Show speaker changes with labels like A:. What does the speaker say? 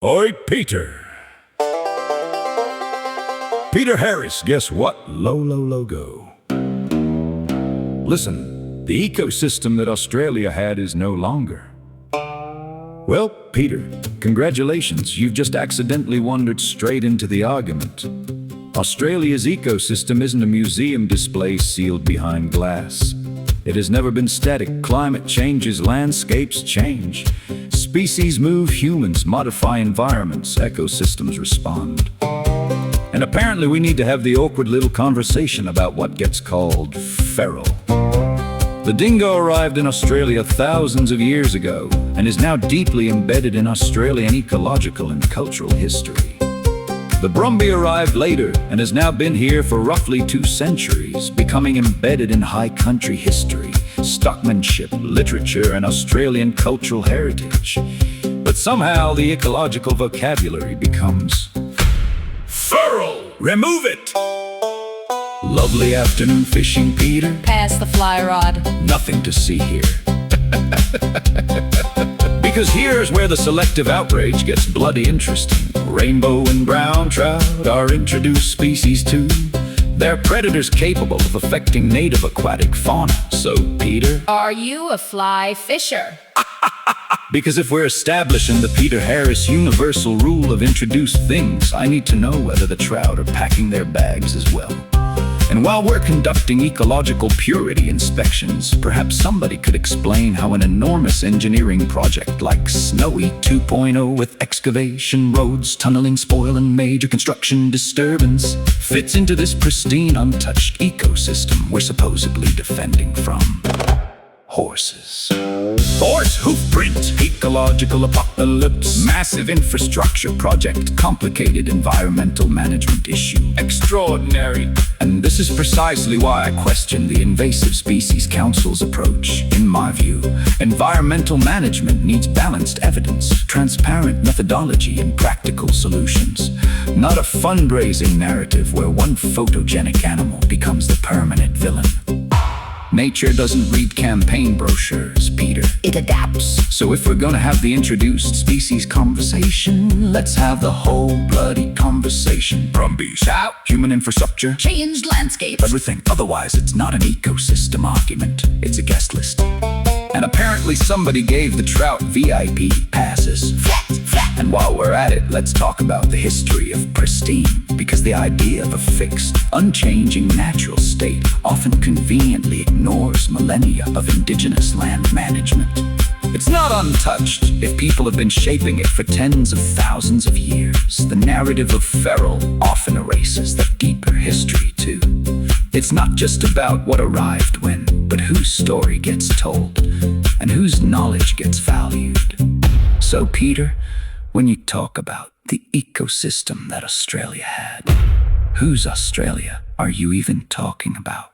A: Oi, Peter. Peter Harris, guess what? Logo. Listen, the ecosystem that Australia had is no longer. Well, Peter, congratulations. You've just accidentally wandered straight into the argument. Australia's ecosystem isn't a museum display sealed behind glass. It has never been static. Climate changes, landscapes change. Species move, humans modify environments, ecosystems respond. And apparently we need to have the awkward little conversation about what gets called feral. The dingo arrived in Australia thousands of years ago and is now deeply embedded in Australian ecological and cultural history. The brumby arrived later and has now been here for roughly 2 centuries, becoming embedded in high country history, stockmanship, literature, and Australian cultural heritage. But somehow the ecological vocabulary becomes feral. Remove it! Lovely afternoon fishing, Peter.
B: Pass the fly rod.
A: Nothing to see here. Because here's where the selective outrage gets bloody interesting. Rainbow and brown trout are introduced species too. They're predators capable of affecting native aquatic fauna. So, Peter,
B: Are you a fly fisher?
A: because if we're establishing the Peter Harris universal rule of introduced things, I need to know whether the trout are packing their bags as well. And while we're conducting ecological purity inspections, perhaps somebody could explain how an enormous engineering project like Snowy 2.0 with excavation, roads, tunneling, spoil, and major construction disturbance fits into this pristine, untouched ecosystem we're supposedly defending from. Horses. Horse hoofprint. Ecological apocalypse. Massive infrastructure project. Complicated environmental management issue. Extraordinary. And this is precisely why I question the Invasive Species Council's approach. In my view, environmental management needs balanced evidence, transparent methodology, and practical solutions. Not a fundraising narrative where one photogenic animal becomes the permanent villain. Nature doesn't read campaign brochures, Peter.
B: It adapts.
A: So if we're gonna have the introduced species conversation, let's have the whole bloody conversation. Brumbies out, human infrastructure,
B: Changed landscape.
A: everything. Otherwise, it's not an ecosystem argument. It's a guest list. And apparently somebody gave the trout VIP passes. And while we're at it, let's talk about the history of pristine, because the idea of a fixed, unchanging natural state often conveniently ignores millennia of indigenous land management. It's not untouched if people have been shaping it for tens of thousands of years. The narrative of feral often erases the deeper history too. It's not just about what arrived when, but whose story gets told and whose knowledge gets valued. So, Peter, when you talk about the ecosystem that Australia had, whose Australia are you even talking about?